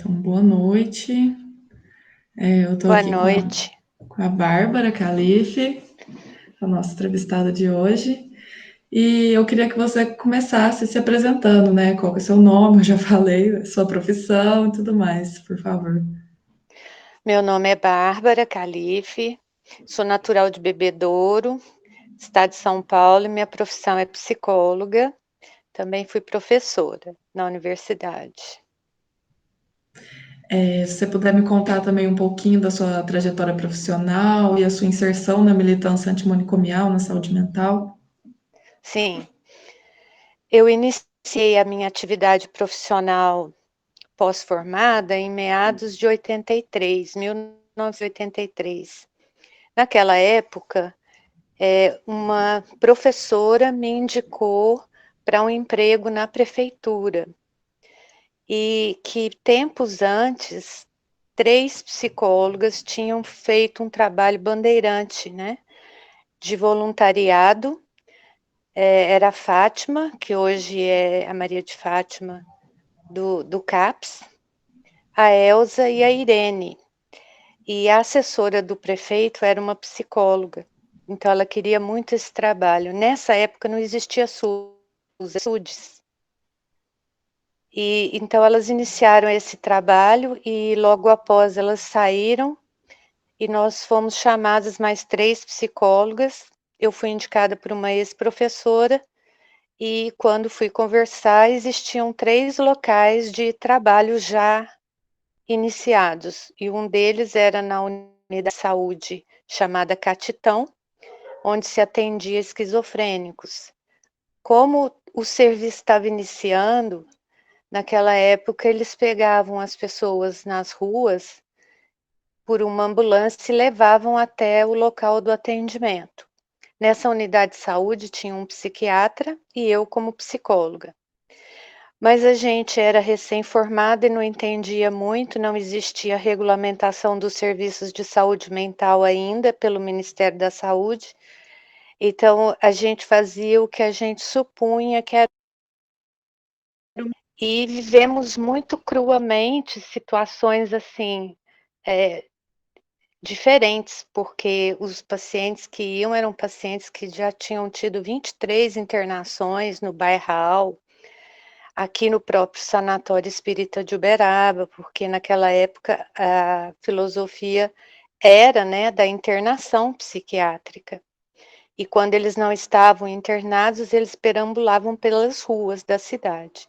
Então, boa noite. Eu estou Boa aqui noite. com a Bárbara Calife, a nossa entrevistada de hoje. E eu queria que você começasse se apresentando, né? Qual que é o seu nome? Eu já falei, sua profissão e tudo mais, por favor. Meu nome é Bárbara Calife, sou natural de Bebedouro, estado de São Paulo, e minha profissão é psicóloga. Também fui professora na universidade. Se você puder me contar também um pouquinho da sua trajetória profissional e a sua inserção na militância antimanicomial na saúde mental. Sim, eu iniciei a minha atividade profissional pós-formada em meados de 83, 1983. Naquela época, uma professora me indicou para um emprego na prefeitura. E que tempos antes, 3 psicólogas tinham feito um trabalho bandeirante, né, de voluntariado. Era a Fátima, que hoje é a Maria de Fátima do CAPS, a Elza e a Irene. E a assessora do prefeito era uma psicóloga, então ela queria muito esse trabalho. Nessa época não existia SUDES. E então elas iniciaram esse trabalho e logo após elas saíram e nós fomos chamadas mais 3 psicólogas. Eu fui indicada por uma ex-professora e quando fui conversar, existiam 3 locais de trabalho já iniciados, e um deles era na unidade de saúde chamada Catitão, onde se atendia esquizofrênicos. Como o serviço estava iniciando, naquela época eles pegavam as pessoas nas ruas por uma ambulância e levavam até o local do atendimento. Nessa unidade de saúde tinha um psiquiatra e eu como psicóloga. Mas a gente era recém-formada e não entendia muito, não existia regulamentação dos serviços de saúde mental ainda pelo Ministério da Saúde. Então a gente fazia o que a gente supunha que era, e vivemos muito cruamente situações assim, eh, diferentes, porque os pacientes que iam eram pacientes que já tinham tido 23 internações no Bairral, aqui no próprio Sanatório Espírita de Uberaba, porque naquela época a filosofia era, né, da internação psiquiátrica. E quando eles não estavam internados, eles perambulavam pelas ruas da cidade.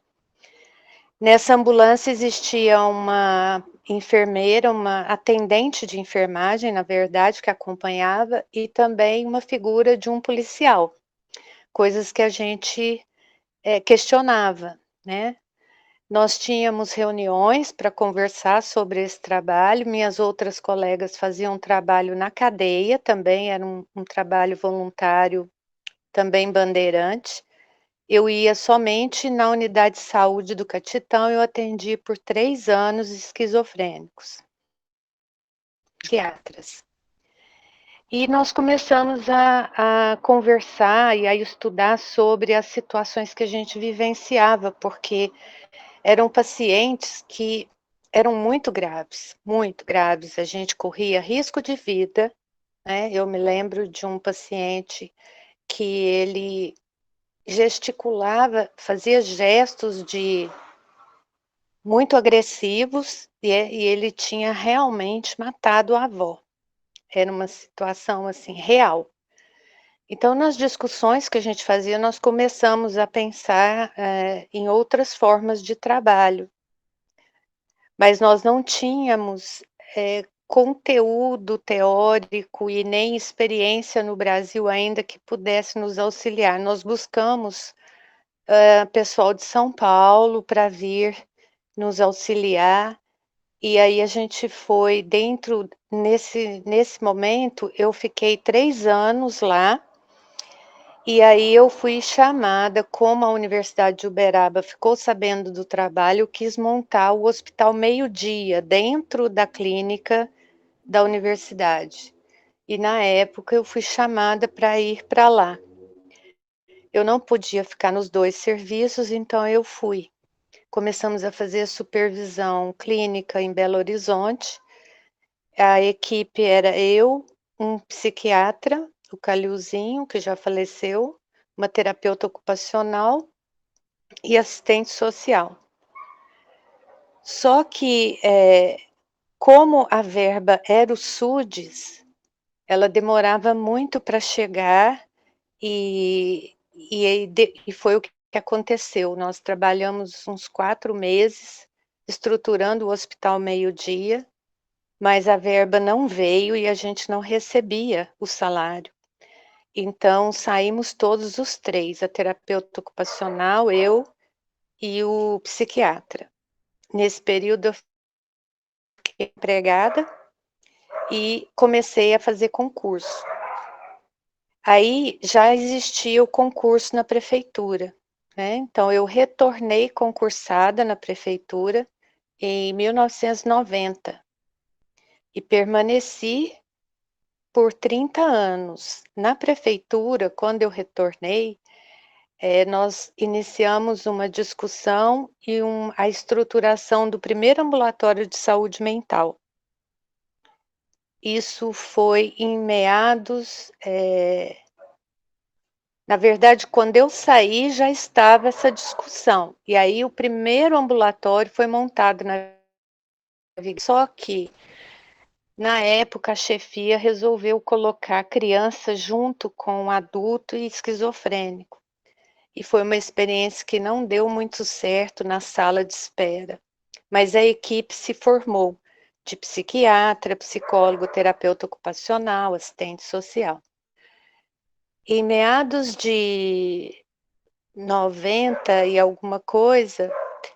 Nessa ambulância existia uma enfermeira, uma atendente de enfermagem, na verdade, que acompanhava, e também uma figura de um policial, coisas que a gente questionava, né? Nós tínhamos reuniões para conversar sobre esse trabalho, minhas outras colegas faziam trabalho na cadeia, também era um trabalho voluntário, também bandeirante. Eu ia somente na unidade de saúde do Catitão, eu atendi por 3 anos esquizofrênicos, psiquiatras. E nós começamos a conversar e a estudar sobre as situações que a gente vivenciava, porque eram pacientes que eram muito graves, a gente corria risco de vida, né. Eu me lembro de um paciente que ele gesticulava, fazia gestos de muito agressivos, e ele tinha realmente matado a avó. Era uma situação, assim, real. Então, nas discussões que a gente fazia, nós começamos a pensar, em outras formas de trabalho. Mas nós não tínhamos, conteúdo teórico e nem experiência no Brasil ainda que pudesse nos auxiliar. Nós buscamos, pessoal de São Paulo para vir nos auxiliar, e aí a gente foi dentro nesse momento, eu fiquei 3 anos lá, e aí eu fui chamada, como a Universidade de Uberaba ficou sabendo do trabalho, quis montar o Hospital Meio-Dia, dentro da clínica da universidade. E na época eu fui chamada para ir para lá. Eu não podia ficar nos 2 serviços, então eu fui. começamos a fazer supervisão clínica em Belo Horizonte. A equipe era eu, um psiquiatra, o Calilzinho, que já faleceu, uma terapeuta ocupacional e assistente social. Só que, como a verba era o SUDES, ela demorava muito para chegar e foi o que aconteceu. Nós trabalhamos uns 4 meses estruturando o Hospital Meio-Dia, mas a verba não veio e a gente não recebia o salário. Então, saímos todos os 3, a terapeuta ocupacional, eu e o psiquiatra. Nesse período, eu fiquei empregada e comecei a fazer concurso. Aí já existia o concurso na prefeitura, né? Então, eu retornei concursada na prefeitura em 1990 e permaneci por 30 anos. Na prefeitura, quando eu retornei, nós iniciamos uma discussão e a estruturação do primeiro ambulatório de saúde mental. Isso foi em meados, na verdade, quando eu saí, já estava essa discussão. E aí o primeiro ambulatório foi montado na só que, na época, a chefia resolveu colocar criança junto com um adulto e esquizofrênico. E foi uma experiência que não deu muito certo na sala de espera. Mas a equipe se formou de psiquiatra, psicólogo, terapeuta ocupacional, assistente social. Em meados de 90 e alguma coisa,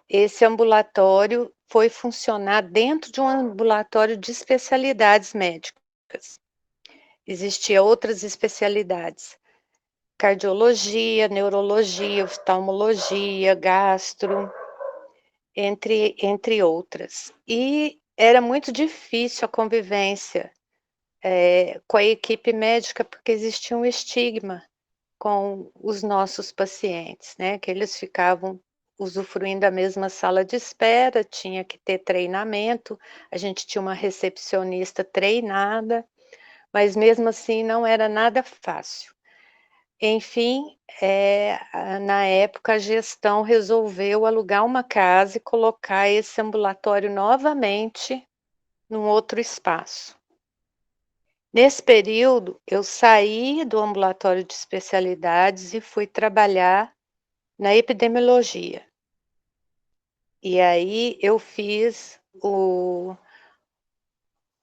esse ambulatório foi funcionar dentro de um ambulatório de especialidades médicas. Existiam outras especialidades: cardiologia, neurologia, oftalmologia, gastro, entre outras. E era muito difícil a convivência com a equipe médica, porque existia um estigma com os nossos pacientes, né? Que eles ficavam usufruindo da mesma sala de espera, tinha que ter treinamento, a gente tinha uma recepcionista treinada, mas mesmo assim não era nada fácil. Enfim, na época a gestão resolveu alugar uma casa e colocar esse ambulatório novamente num outro espaço. Nesse período, eu saí do ambulatório de especialidades e fui trabalhar na epidemiologia. E aí eu fiz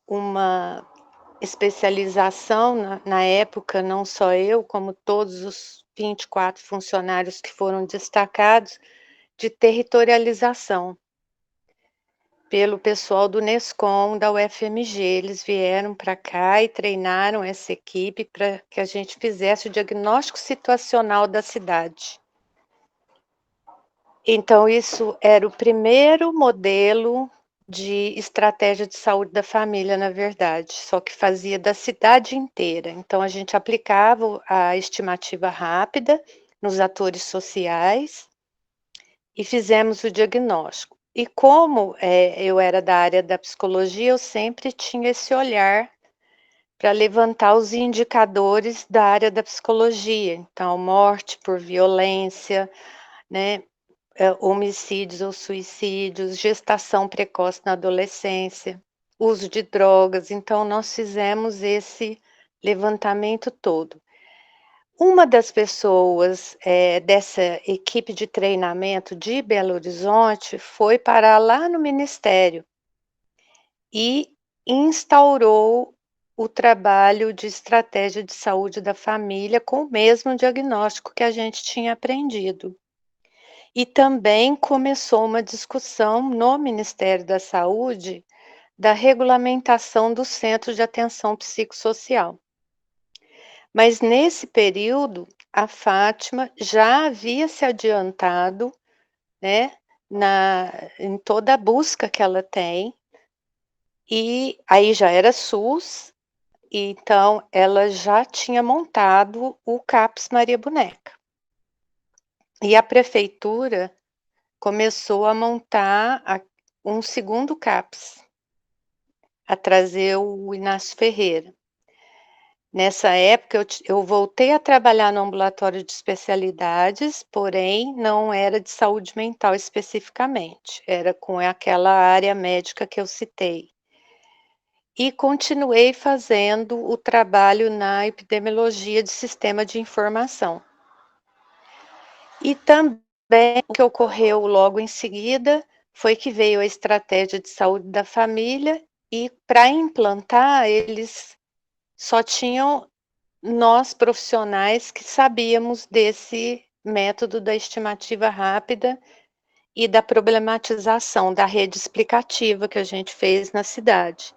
uma especialização na época, não só eu, como todos os 24 funcionários que foram destacados, de territorialização, pelo pessoal do Nescom, da UFMG. Eles vieram para cá e treinaram essa equipe para que a gente fizesse o diagnóstico situacional da cidade. Então, isso era o primeiro modelo de estratégia de saúde da família, na verdade, só que fazia da cidade inteira. Então, a gente aplicava a estimativa rápida nos atores sociais e fizemos o diagnóstico. E como eu era da área da psicologia, eu sempre tinha esse olhar para levantar os indicadores da área da psicologia. Então, morte por violência, né? Homicídios ou suicídios, gestação precoce na adolescência, uso de drogas. Então, nós fizemos esse levantamento todo. Uma das pessoas dessa equipe de treinamento de Belo Horizonte foi parar lá no Ministério e instaurou o trabalho de estratégia de saúde da família com o mesmo diagnóstico que a gente tinha aprendido. E também começou uma discussão no Ministério da Saúde da regulamentação do Centro de Atenção Psicossocial. Mas nesse período, a Fátima já havia se adiantado, né, em toda a busca que ela tem, e aí já era SUS, então ela já tinha montado o CAPS Maria Boneca. E a prefeitura começou a montar um segundo CAPS, a trazer o Inácio Ferreira. Nessa época eu voltei a trabalhar no ambulatório de especialidades, porém não era de saúde mental especificamente, era com aquela área médica que eu citei. E continuei fazendo o trabalho na epidemiologia de sistema de informação. E também o que ocorreu logo em seguida foi que veio a estratégia de saúde da família e para implantar eles só tinham nós profissionais que sabíamos desse método da estimativa rápida e da problematização da rede explicativa que a gente fez na cidade.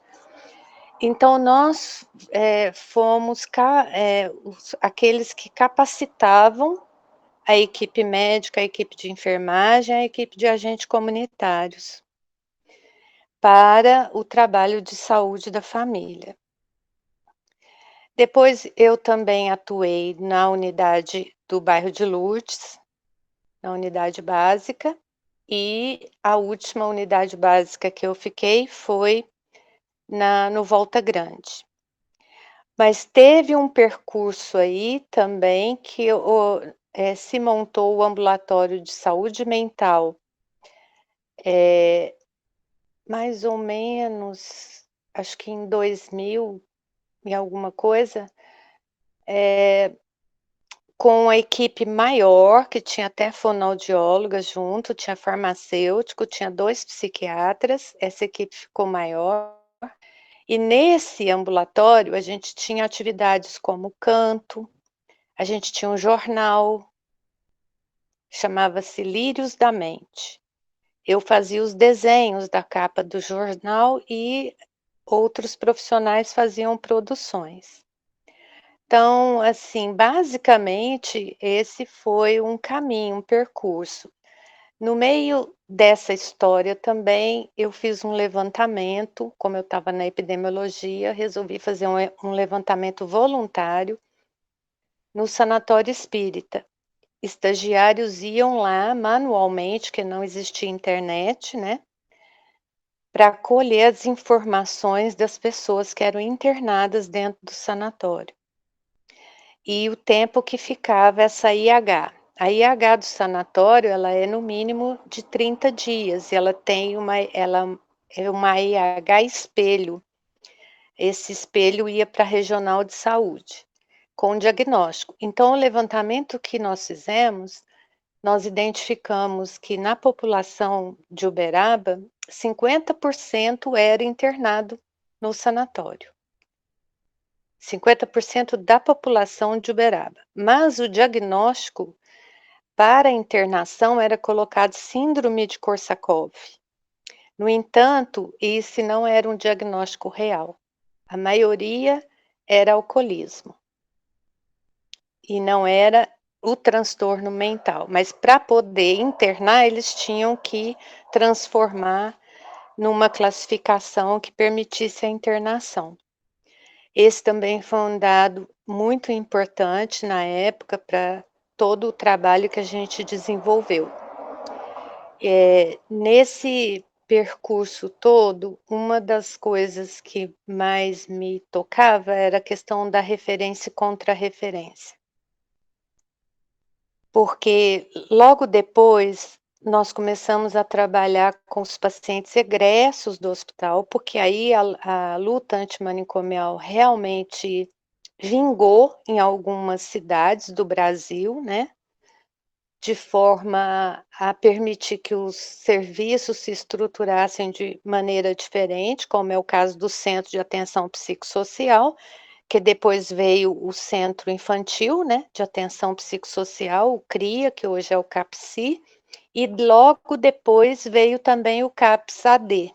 Então nós fomos aqueles que capacitavam a equipe médica, a equipe de enfermagem, a equipe de agentes comunitários para o trabalho de saúde da família. Depois eu também atuei na unidade do bairro de Lourdes, na unidade básica, e a última unidade básica que eu fiquei foi no Volta Grande. Mas teve um percurso aí também que se montou o ambulatório de saúde mental, mais ou menos, acho que em 2000 e alguma coisa, com a equipe maior, que tinha até fonoaudióloga junto, tinha farmacêutico, tinha 2 psiquiatras, essa equipe ficou maior. E nesse ambulatório a gente tinha atividades como canto, a gente tinha um jornal, chamava-se Lírios da Mente. Eu fazia os desenhos da capa do jornal e outros profissionais faziam produções. Então, assim, basicamente, esse foi um caminho, um percurso. No meio dessa história também, eu fiz um levantamento, como eu estava na epidemiologia, resolvi fazer um levantamento voluntário no sanatório espírita. Estagiários iam lá manualmente, que não existia internet, né? Para colher as informações das pessoas que eram internadas dentro do sanatório. E o tempo que ficava essa IH. A IH do sanatório, ela é no mínimo de 30 dias, e ela é uma IH espelho. Esse espelho ia para a regional de saúde, com diagnóstico. Então, o levantamento que nós fizemos, nós identificamos que na população de Uberaba, 50% era internado no sanatório. 50% da população de Uberaba. Mas o diagnóstico para a internação era colocado síndrome de Korsakoff. No entanto, esse não era um diagnóstico real. A maioria era alcoolismo. E não era o transtorno mental. Mas para poder internar, eles tinham que transformar numa classificação que permitisse a internação. Esse também foi um dado muito importante na época para todo o trabalho que a gente desenvolveu. Nesse percurso todo, uma das coisas que mais me tocava era a questão da referência e contra-referência. Porque logo depois nós começamos a trabalhar com os pacientes egressos do hospital, porque aí a luta antimanicomial realmente vingou em algumas cidades do Brasil, né? De forma a permitir que os serviços se estruturassem de maneira diferente, como é o caso do Centro de Atenção Psicossocial, que depois veio o Centro Infantil, né, de Atenção Psicossocial, o CRIA, que hoje é o CAPSI, e logo depois veio também o CAPS-AD.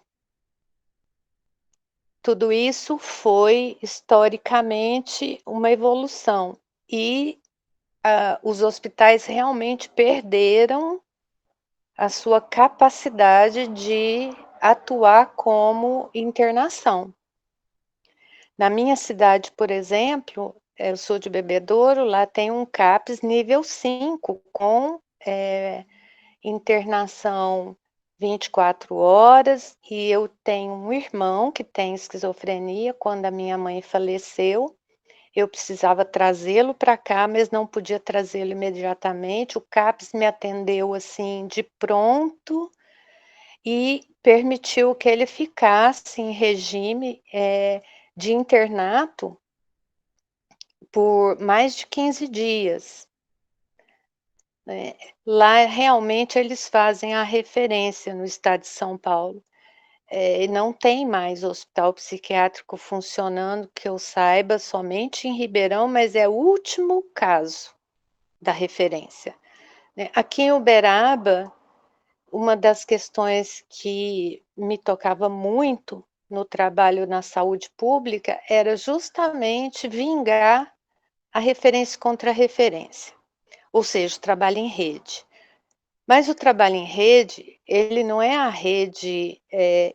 Tudo isso foi, historicamente, uma evolução, e os hospitais realmente perderam a sua capacidade de atuar como internação. Na minha cidade, por exemplo, eu sou de Bebedouro, lá tem um CAPS nível 5, com internação 24 horas, e eu tenho um irmão que tem esquizofrenia. Quando a minha mãe faleceu, eu precisava trazê-lo para cá, mas não podia trazê-lo imediatamente. O CAPS me atendeu assim de pronto e permitiu que ele ficasse em regime de internato por mais de 15 dias. Né? Lá realmente eles fazem a referência no estado de São Paulo. Não tem mais hospital psiquiátrico funcionando, que eu saiba, somente em Ribeirão, mas é o último caso da referência. Né? Aqui em Uberaba, uma das questões que me tocava muito no trabalho na saúde pública era justamente vingar a referência contra a referência, ou seja, o trabalho em rede. Mas o trabalho em rede, ele não é a rede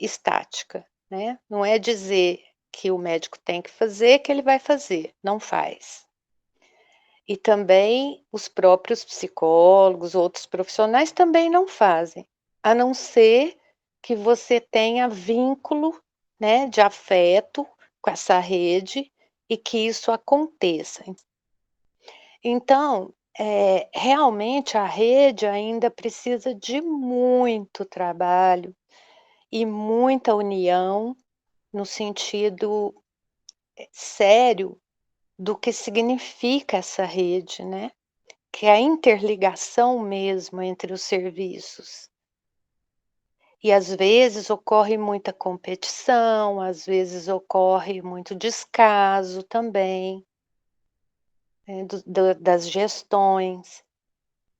estática, né? Não é dizer que o médico tem que fazer, que ele vai fazer, não faz. E também os próprios psicólogos, outros profissionais também não fazem, a não ser que você tenha vínculo, né, de afeto com essa rede e que isso aconteça. Então, realmente a rede ainda precisa de muito trabalho e muita união no sentido sério do que significa essa rede, né? Que é a interligação mesmo entre os serviços. E às vezes ocorre muita competição, às vezes ocorre muito descaso também, né, das gestões.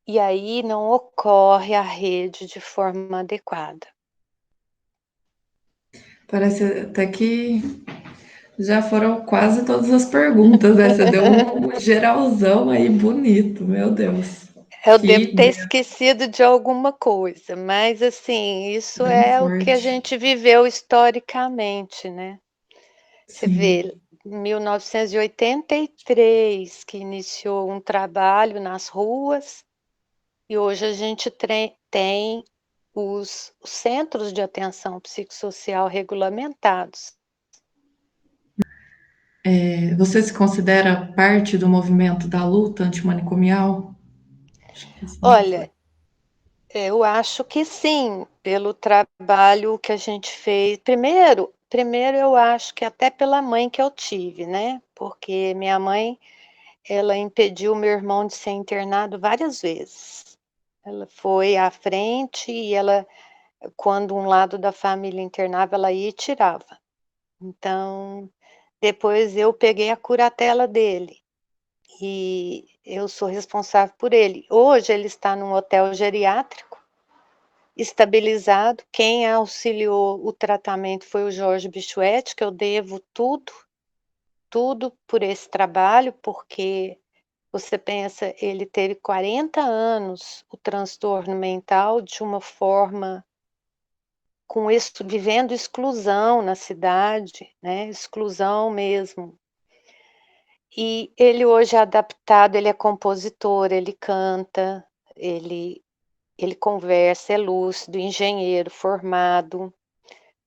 E aí não ocorre a rede de forma adequada. Parece até que já foram quase todas as perguntas, né? Você deu um geralzão aí bonito, meu Deus. Eu devo Que ter esquecido de alguma coisa, mas assim, isso bem é o que a forte. gente viveu historicamente, né? Você Sim. vê, 1983 que iniciou um trabalho nas ruas, e hoje a gente tem os centros de atenção psicossocial regulamentados. Você se considera parte do movimento da luta antimanicomial? Acho que sempre foi. Olha, eu acho que sim, pelo trabalho que a gente fez. Primeiro eu acho que até pela mãe que eu tive, né? Porque minha mãe, ela impediu meu irmão de ser internado várias vezes. Ela foi à frente e ela, quando um lado da família internava, ela ia e tirava. Então, depois eu peguei a curatela dele e eu sou responsável por ele. Hoje ele está num hotel geriátrico estabilizado. Quem auxiliou o tratamento foi o Jorge Bichuete, que eu devo tudo por esse trabalho, porque você pensa, ele teve 40 anos o transtorno mental de uma forma com isso, vivendo exclusão na cidade, né? Exclusão mesmo. E ele hoje é adaptado, ele é compositor, ele canta, ele conversa, é lúcido, engenheiro formado,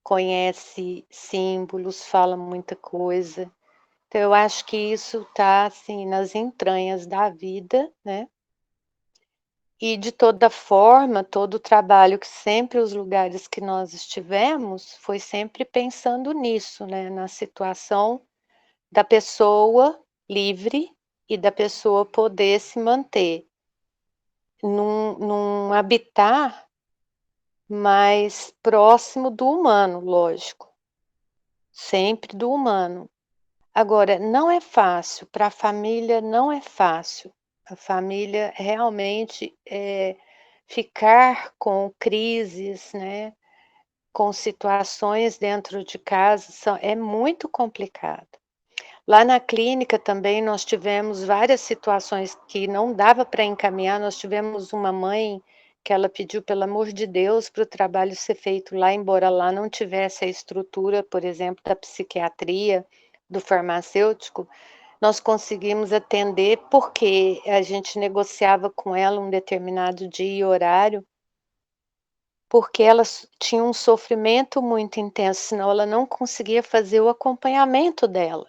conhece símbolos, fala muita coisa. Então eu acho que isso está assim nas entranhas da vida, né? E de toda forma, todo o trabalho que sempre os lugares que nós estivemos foi sempre pensando nisso, né? Na situação da pessoa livre e da pessoa poder se manter num habitat mais próximo do humano, lógico, sempre do humano. Agora, não é fácil, para a família não é fácil. A família realmente ficar com crises, né, com situações dentro de casa é muito complicado. Lá na clínica também nós tivemos várias situações que não dava para encaminhar. Nós tivemos uma mãe que ela pediu, pelo amor de Deus, para o trabalho ser feito lá, embora lá não tivesse a estrutura, por exemplo, da psiquiatria, do farmacêutico. Nós conseguimos atender porque a gente negociava com ela um determinado dia e horário, porque ela tinha um sofrimento muito intenso, senão ela não conseguia fazer o acompanhamento dela.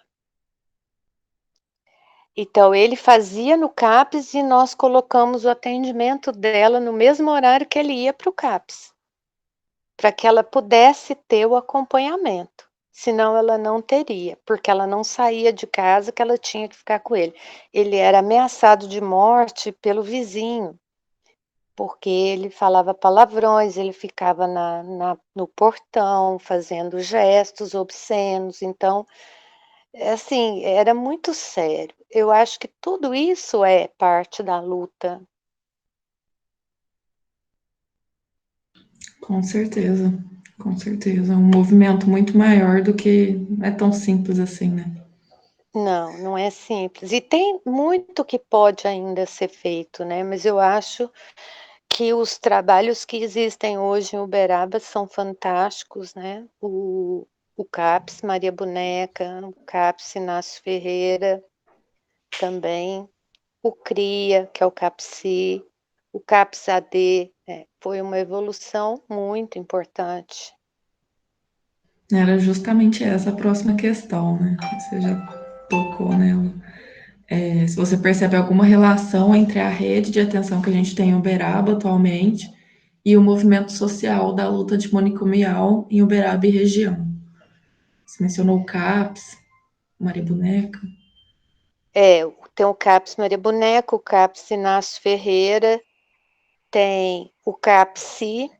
Então ele fazia no CAPS e nós colocamos o atendimento dela no mesmo horário que ele ia para o CAPS, para que ela pudesse ter o acompanhamento, senão ela não teria, porque ela não saía de casa, que ela tinha que ficar com ele. Ele era ameaçado de morte pelo vizinho, porque ele falava palavrões, ele ficava no portão fazendo gestos obscenos, então, assim, era muito sério. Eu acho que tudo isso é parte da luta. Com certeza, com certeza. É um movimento muito maior do que não é tão simples assim, né? Não, não é simples. E tem muito que pode ainda ser feito, né? Mas eu acho que os trabalhos que existem hoje em Uberaba são fantásticos, né? O CAPS Maria Boneca, o CAPS Inácio Ferreira também, o CRIA, que é o CAPSI, o CAPS AD, foi uma evolução muito importante. Era justamente essa a próxima questão, né? Você já tocou nela. Se você percebe alguma relação entre a rede de atenção que a gente tem em Uberaba atualmente e o movimento social da luta antimanicomial em Uberaba e região. Você mencionou o CAPS, Maria Boneca. Tem o CAPS Maria Boneca, o CAPS Inácio Ferreira, tem o CAPSI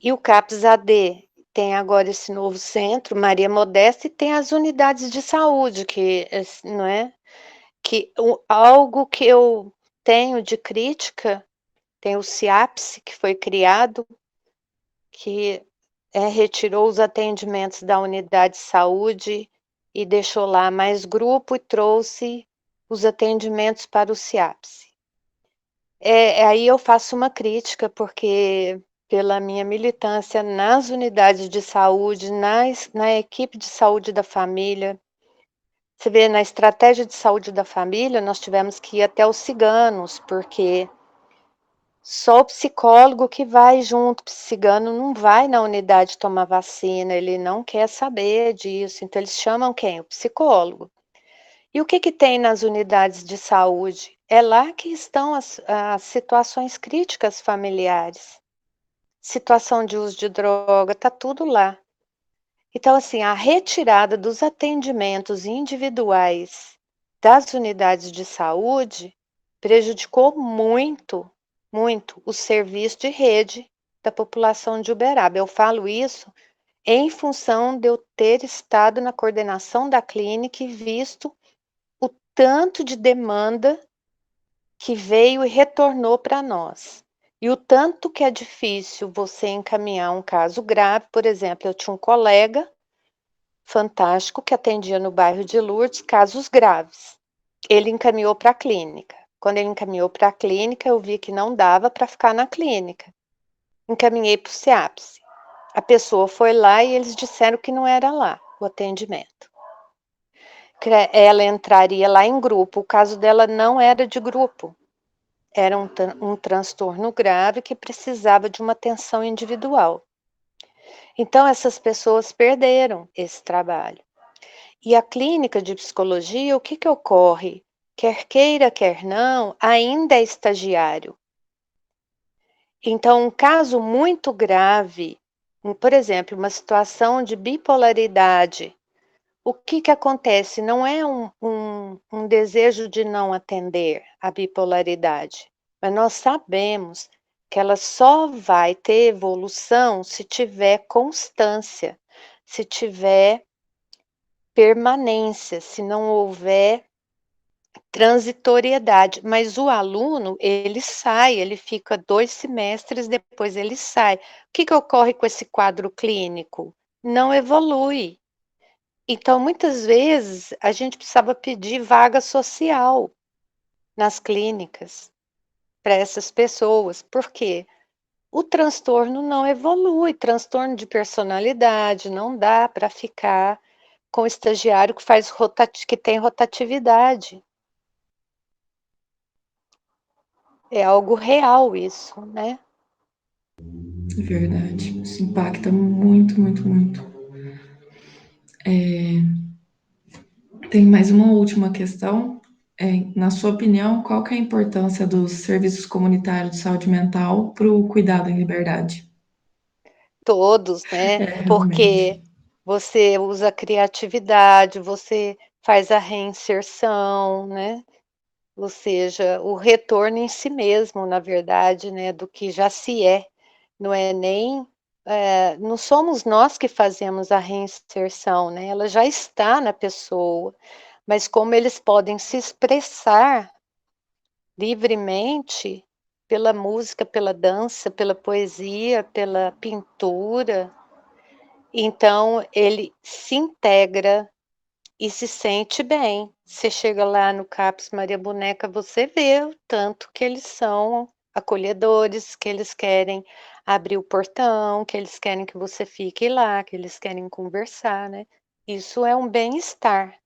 e o CAPS AD. Tem agora esse novo centro, Maria Modesta, e tem as unidades de saúde, que não é? Algo que eu tenho de crítica, tem o CIAPS, que foi criado, que retirou os atendimentos da unidade de saúde e deixou lá mais grupo e trouxe os atendimentos para o CIAPS. Aí eu faço uma crítica, porque pela minha militância nas unidades de saúde, na equipe de saúde da família, você vê, na estratégia de saúde da família, nós tivemos que ir até os ciganos, porque só o psicólogo que vai junto, o cigano não vai na unidade tomar vacina, ele não quer saber disso, então eles chamam quem? O psicólogo. E o que que tem nas unidades de saúde? É lá que estão as situações críticas familiares, situação de uso de droga, tá tudo lá. Então, assim, a retirada dos atendimentos individuais das unidades de saúde prejudicou muito, muito o serviço de rede da população de Uberaba. Eu falo isso em função de eu ter estado na coordenação da clínica e visto o tanto de demanda que veio e retornou para nós. E o tanto que é difícil você encaminhar um caso grave. Por exemplo, eu tinha um colega fantástico que atendia no bairro de Lourdes casos graves. Ele encaminhou para a clínica. Quando ele encaminhou para a clínica, eu vi que não dava para ficar na clínica. Encaminhei para o CIAPS. A pessoa foi lá e eles disseram que não era lá o atendimento. Ela entraria lá em grupo. O caso dela não era de grupo. Era um transtorno grave que precisava de uma atenção individual. Então, essas pessoas perderam esse trabalho. E a clínica de psicologia, o que que ocorre? Quer queira, quer não, ainda é estagiário. Então, um caso muito grave, por exemplo, uma situação de bipolaridade, o que que acontece? Não é um desejo de não atender a bipolaridade, mas nós sabemos que ela só vai ter evolução se tiver constância, se tiver permanência, se não houver transitoriedade. Mas o aluno, ele sai, ele fica 2 semestres, depois ele sai. O que que ocorre com esse quadro clínico? Não evolui. Então, muitas vezes, a gente precisava pedir vaga social nas clínicas para essas pessoas. Por quê? O transtorno não evolui, transtorno de personalidade, não dá para ficar com o estagiário que tem rotatividade. É algo real isso, né? É verdade. Isso impacta muito, muito, muito. Tem mais uma última questão. Na sua opinião, qual que é a importância dos serviços comunitários de saúde mental para o cuidado em liberdade? Todos, né, É, realmente. porque você usa a criatividade, você faz a reinserção, né, ou seja, o retorno em si mesmo, na verdade, né, do que já se é. Não é nem não somos nós que fazemos a reinserção, né, ela já está na pessoa, mas como eles podem se expressar livremente pela música, pela dança, pela poesia, pela pintura, então ele se integra e se sente bem. Você chega lá no CAPS Maria Boneca, você vê o tanto que eles são acolhedores, que eles querem abrir o portão, que eles querem que você fique lá, que eles querem conversar, né. Isso é um bem-estar.